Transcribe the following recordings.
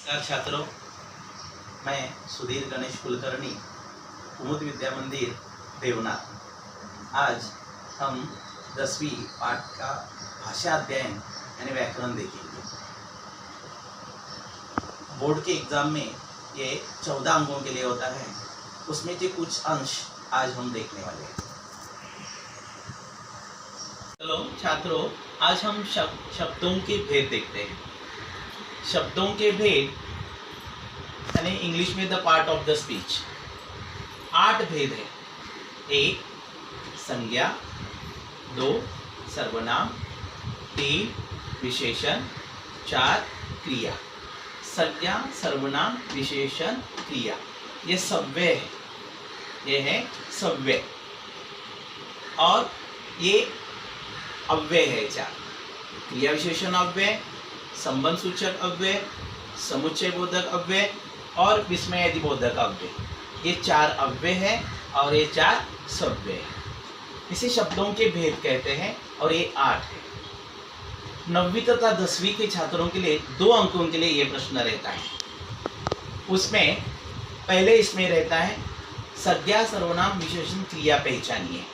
नमस्कार छात्रों, मैं सुधीर गणेश कुलकर्णी, कुमुद विद्या मंदिर देवनाथ। आज हम 10वीं पाठ का भाषा अध्ययन यानी व्याकरण देखेंगे। बोर्ड के एग्जाम में ये 14 अंकों के लिए होता है, उसमें से कुछ अंश आज हम देखने वाले हैं। चलो छात्रों, आज हम शब्दों के भेद देखते हैं। शब्दों के भेद यानी इंग्लिश में the part of the speech. 8 भेद है। 1 संज्ञा, 2 सर्वनाम, 3 विशेषण, 4 क्रिया। संज्ञा, सर्वनाम, विशेषण, क्रिया, ये सव्यय है। ये है सव्यय और ये अव्यय है। 4 क्रिया विशेषण अव्यय, संबंध सूचक अव्यय, समुच्चय बोधक अव्यय और विस्मयादि बोधक अव्यय। ये 4 अव्यय है और ये 4 सव्यय है। इसे शब्दों के भेद कहते हैं और ये 8 है। 9वीं तथा 10वीं के छात्रों के लिए 2 अंकों के लिए ये प्रश्न रहता है। उसमें पहले इसमें रहता है संज्ञा, सर्वनाम, विशेषण, क्रिया पहचानिए,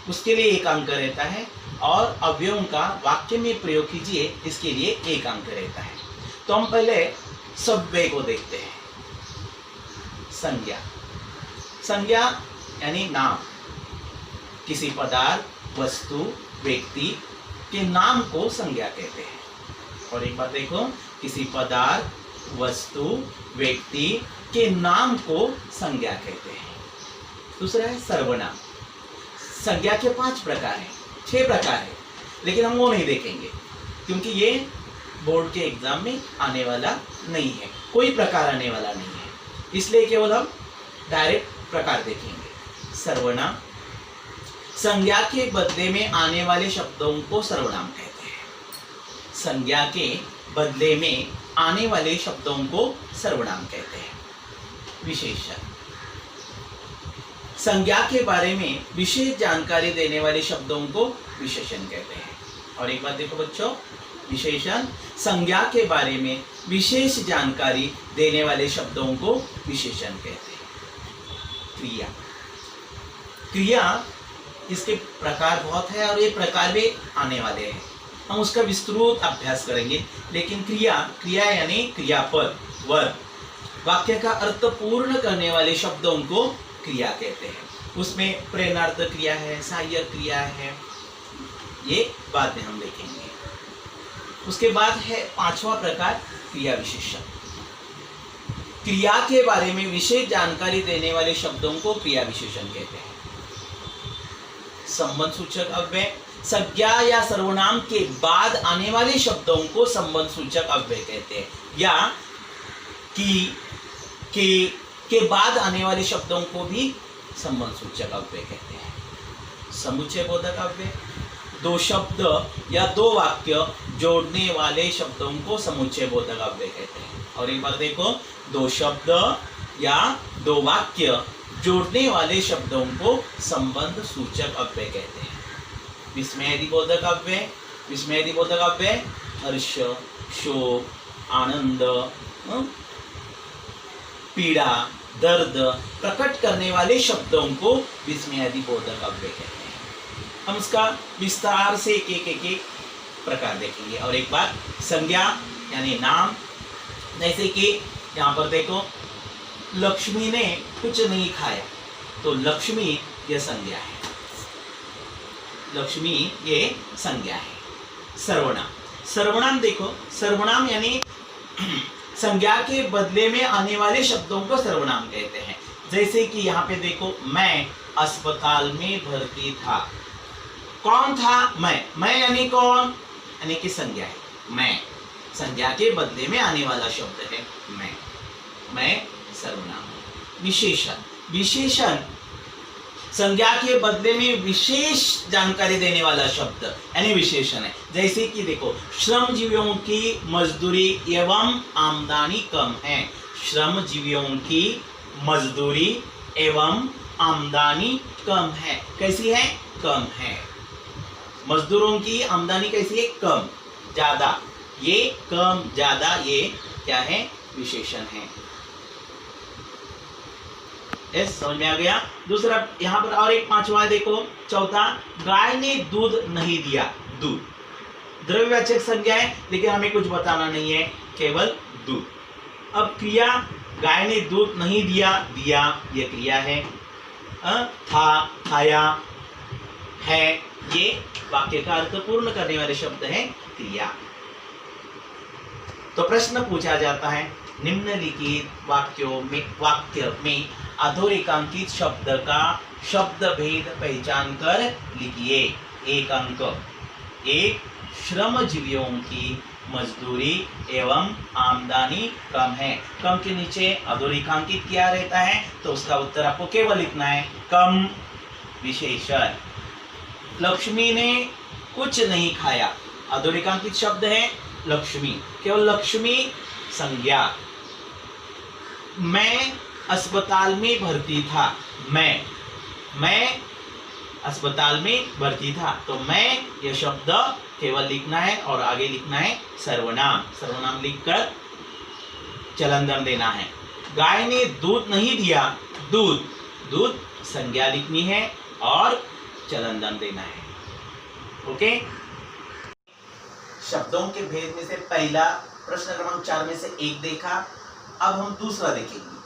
उसके लिए 1 अंक रहता है और अवयवों का वाक्य में प्रयोग कीजिए, इसके लिए 1 अंक रहता है। तो हम पहले सव्यय को देखते हैं। संज्ञा, संज्ञा यानी नाम, किसी पदार्थ, वस्तु, व्यक्ति के नाम को संज्ञा कहते हैं। और एक बात देखो, किसी पदार्थ, वस्तु, व्यक्ति के नाम को संज्ञा कहते हैं। दूसरा है सर्वनाम। संज्ञा के 5 प्रकार हैं, 6 प्रकार है, लेकिन हम वो नहीं देखेंगे क्योंकि ये बोर्ड के एग्जाम में आने वाला नहीं है, कोई प्रकार आने वाला नहीं है, इसलिए केवल हम डायरेक्ट प्रकार देखेंगे। सर्वनाम, संज्ञा के बदले में आने वाले शब्दों को सर्वनाम कहते हैं। संज्ञा के बदले में आने वाले शब्दों को सर्वनाम कहते हैं। विशेषण, संज्ञा के बारे में विशेष जानकारी देने वाले शब्दों को विशेषण कहते हैं। और एक बात देखो बच्चों, विशेषण संज्ञा के बारे में विशेष जानकारी देने वाले शब्दों को विशेषण कहते हैं। क्रिया, क्रिया इसके प्रकार बहुत है और ये प्रकार भी आने वाले हैं, हम उसका विस्तृत अभ्यास करेंगे। लेकिन क्रिया, क्रिया यानी क्रियापद, वर्ब, वाक्य का अर्थ पूर्ण करने वाले शब्दों को क्रिया कहते हैं। उसमें प्रेरणार्थ क्रिया है, सहायक क्रिया है, ये बाद में हम देखेंगे। उसके बाद है 5वां प्रकार क्रिया विशेषण। क्रिया के बारे में विशेष जानकारी देने वाले शब्दों को क्रिया विशेषण कहते हैं। संबंध सूचक अव्यय, संज्ञा या सर्वनाम के बाद आने वाले शब्दों को संबंध सूचक अव्यय कहते हैं, या के बाद आने वाले शब्दों को भी संबंध सूचक अव्यय कहते हैं। समुच्चय बोधक अव्यय, 2 शब्द या 2 वाक्य जोड़ने वाले शब्दों को समुच्चय बोधक अव्यय कहते हैं। और एक बार देखो, 2 शब्द या 2 वाक्य जोड़ने वाले शब्दों को संबंध सूचक अव्यय कहते हैं। विस्मयादि बोधक अव्यय, विस्मयादि बोधक अव्यय हर्ष, शोक, आनंद, पीड़ा, दर्द प्रकट करने वाले शब्दों को विस्मयादि बोधक अव्यय कहते हैं। हम इसका विस्तार से एक प्रकार देखेंगे। और एक बार संज्ञा यानी नाम, जैसे कि यहाँ पर देखो, लक्ष्मी ने कुछ नहीं खाया, तो लक्ष्मी ये संज्ञा है, लक्ष्मी ये संज्ञा है। सर्वनाम, सर्वनाम देखो, सर्वनाम यानी संज्ञा के बदले में आने वाले शब्दों को सर्वनाम कहते हैं। जैसे कि यहाँ पे देखो, मैं अस्पताल में भर्ती था। कौन था? मैं यानी कौन, यानी कि संज्ञा है। मैं संज्ञा के बदले में आने वाला शब्द है मैं सर्वनाम। विशेषण, विशेषण संज्ञा के बदले में विशेष जानकारी देने वाला शब्द यानी विशेषण है। जैसे कि देखो, श्रमजीवियों की मजदूरी एवं आमदनी कम है। श्रमजीवियों की मजदूरी एवं आमदनी कम है। कैसी है? कम है। मजदूरों की आमदनी कैसी है? कम। ज्यादा, ये कम ज्यादा, ये क्या है? विशेषण है। यस, समझ में आ गया। दूसरा यहाँ पर और एक पांचवा देखो, चौथा, गाय ने दूध नहीं दिया। दूध द्रव्यवाचक संज्ञा है, लेकिन हमें कुछ बताना नहीं है, केवल दूध। अब क्रिया, गाय ने दूध नहीं दिया, दिया ये क्रिया है। था, खाया, है, ये वाक्य का अर्थ पूर्ण करने वाले शब्द हैं, क्रिया। तो प्रश्न पूछा जाता है, निम्नलिखित वाक्य में अधोरेखांकित शब्द का शब्द भेद पहचान कर लिखिए। एक अंक, एक, श्रमजीवियों की मजदूरी एवं आमदनी कम है। कम के नीचे अधोरेखांकित क्या रहता है, तो उसका उत्तर आपको केवल लिखना है कम विशेषण। लक्ष्मी ने कुछ नहीं खाया, अधोरेखांकित शब्द है लक्ष्मी, केवल लक्ष्मी संज्ञा। मैं अस्पताल में भर्ती था, मैं अस्पताल में भर्ती था, तो मैं यह शब्द केवल लिखना है और आगे लिखना है सर्वनाम। सर्वनाम लिखकर चलंदन देना है। गाय ने दूध नहीं दिया, दूध, दूध संज्ञा लिखनी है और चलंदन देना है। ओके, शब्दों के भेद में से पहला प्रश्न क्रमांक 4 में से एक देखा। अब हम दूसरा देखेंगे।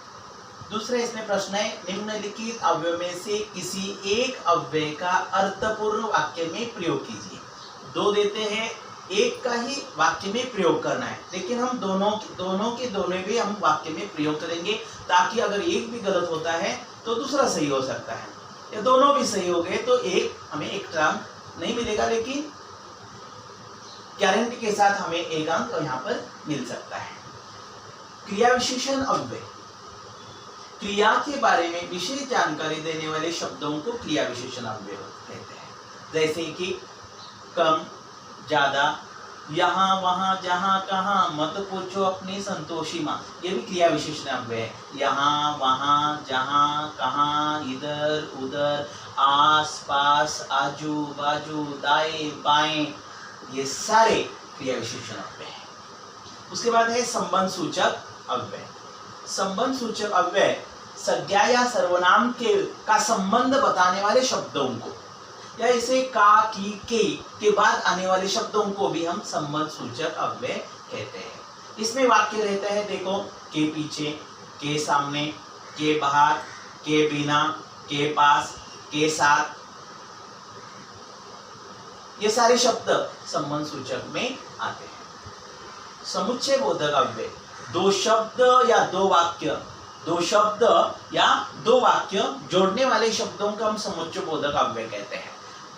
दूसरे इसमें प्रश्न है, निम्नलिखित अव्यय में से किसी एक अव्यय का अर्थपूर्ण वाक्य में प्रयोग कीजिए। दो देते हैं, एक का ही वाक्य में प्रयोग करना है, लेकिन हम दोनों भी हम वाक्य में प्रयोग करेंगे, ताकि अगर एक भी गलत होता है तो दूसरा सही हो सकता है, या दोनों भी सही हो गए तो एक हमें एक्स्ट्रा अंक नहीं मिलेगा, लेकिन गारंटी के साथ हमें एक अंक यहाँ पर मिल सकता है। क्रिया विशेषण अव्यय, क्रिया के बारे में विशेष जानकारी देने वाले शब्दों को क्रिया विशेषण अव्यय कहते हैं। जैसे कि कम, ज्यादा, यहाँ, वहां, जहां, कहाँ, मत पूछो अपनी संतोषी माँ, ये भी क्रिया विशेषण अव्यय है। यहाँ, वहां, जहां, कहाँ, इधर, उधर, आस पास, आजू बाजू, दाएं बाएं, ये सारे क्रिया विशेषण अव्यय हैं। उसके बाद है संबंध सूचक अव्यय। संबंध सूचक अव्यय संज्ञा या सर्वनाम का संबंध बताने वाले शब्दों को, या इसे का, की, के बाद आने वाले शब्दों को भी हम संबंध सूचक अव्यय कहते हैं। इसमें वाक्य रहता है, देखो, के पीछे, के सामने, के बाहर, के बिना, के पास, के साथ, ये सारे शब्द संबंध सूचक में आते हैं। समुच्चय बोधक अव्यय, दो शब्द या दो वाक्य जोड़ने वाले शब्दों का हम समुच्चय बोधक अव्यय कहते हैं।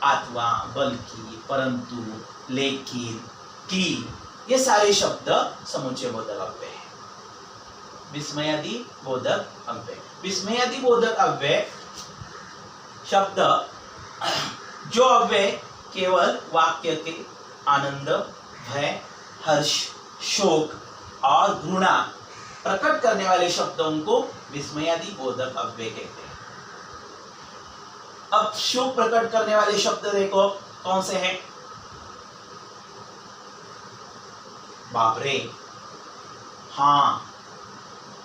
अथवा, बल्कि, परंतु, लेकिन, की, ये सारे शब्द समुच्चय बोधक अव्यय हैं। विस्मयादि बोधक अव्यय, विस्मयादि बोधक अव्यय शब्द, जो अव्यय केवल वाक्य के आनंद, भय, हर्ष, शोक और घृणा प्रकट करने वाले शब्दों को विस्मयादि बोधक अव्यय कहते हैं। अब शोक प्रकट करने वाले शब्द देखो कौन से हैं? बाप रे, हाँ,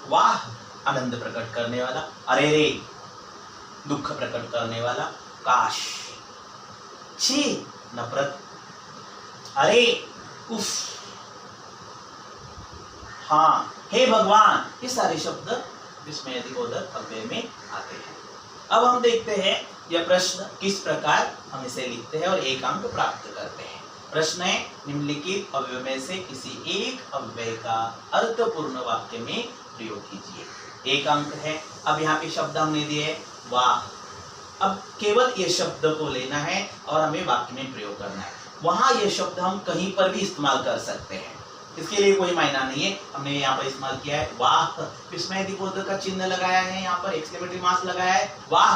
वाह आनंद प्रकट करने वाला, अरे रे दुख प्रकट करने वाला, काश, छी नफरत, अरे उफ, हाँ, हे भगवान, ये सारे शब्द विस्मयादि बोधक अव्यय में आते हैं। अब हम देखते हैं यह प्रश्न किस प्रकार हम इसे लिखते हैं और एक अंक प्राप्त करते हैं। प्रश्न है, निम्नलिखित अव्यय में से किसी एक अव्यय का अर्थपूर्ण वाक्य में प्रयोग कीजिए। एक अंक है। अब यहाँ पे शब्द हमने दिए वाह, अब केवल ये शब्द को लेना है और हमें वाक्य में प्रयोग करना है। वहां ये शब्द हम कहीं पर भी इस्तेमाल कर सकते हैं, इसके लिए कोई मायना नहीं है। हमने यहाँ पर इस्तेमाल किया है वाह, विस्मयादि बोधक का चिन्ह लगाया है, यहाँ पर एक्सक्लेमेटरी मार्क लगाया है, वाह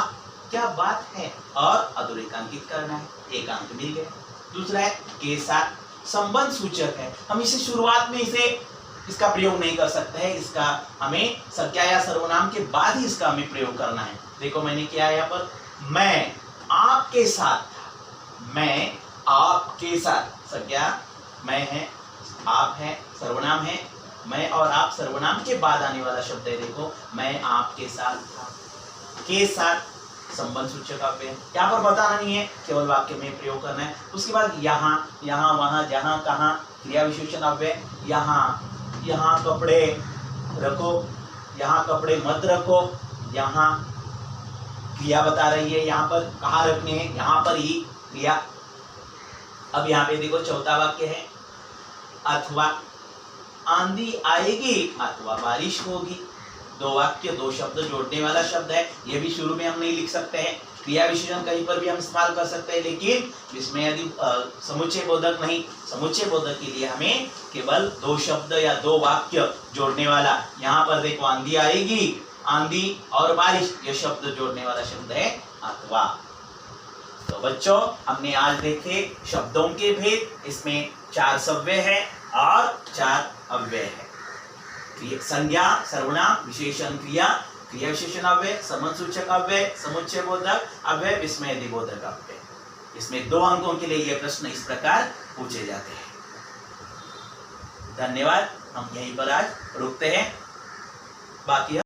क्या बात है, और अधोरेखांकित करना है, एक अंक मिल गया। दूसरा है के साथ, संबंध सूचक है। हम इसे शुरुआत में इसका प्रयोग नहीं कर सकते हैं, इसका हमें संज्ञा या सर्वनाम के बाद ही इसका हमें प्रयोग करना है। देखो मैंने किया है यहाँ पर, मैं आपके साथ था, मैं आपके साथ, संज्ञा मैं है, आप है, सर्वनाम है, मैं और आप सर्वनाम के बाद आने वाला शब्द है। देखो, मैं आपके साथ था, के साथ संबंध सूचक अव्यय, यहाँ पर बताना नहीं है, केवल वाक्य में प्रयोग करना है। उसके बाद यहाँ, यहाँ, वहाँ, जहाँ, कहाँ, क्रिया विशेषण अव्यय। यहाँ, यहाँ कपड़े रखो, यहाँ कपड़े मत रखो, यहाँ क्रिया बता रही है, यहाँ पर कहाँ रखने हैं, यहाँ पर ही क्रिया। अब यहाँ पे देखो चौथा वाक्य है, अथवा आंधी आएगी अथवा बारिश होगी। दो वाक्य, दो शब्द जोड़ने वाला शब्द है। ये भी शुरू में हम नहीं लिख सकते हैं, क्रिया विशेषण कहीं पर भी हम इस्तेमाल कर सकते हैं, लेकिन इसमें यदि समुच्चय बोधक नहीं, समुच्चय बोधक के लिए हमें केवल दो शब्द या दो वाक्य जोड़ने वाला। यहाँ पर देखो, आंधी आएगी, आंधी और बारिश, ये शब्द जोड़ने वाला शब्द है अथवा। तो बच्चों, हमने आज देखे शब्दों के भेद। इसमें 4 सव्यय है और 4 अव्यय है। संज्ञा, सर्वनाम, विशेषण, क्रिया, क्रिया विशेषण अव्यय, संबंध सूचक अव्यय, समुच्चय बोधक अव्यय, विस्मयादि बोधक अव्यय। इसमें 2 अंकों के लिए ये प्रश्न इस प्रकार पूछे जाते हैं। धन्यवाद। हम यहीं पर आज रुकते हैं, बाकी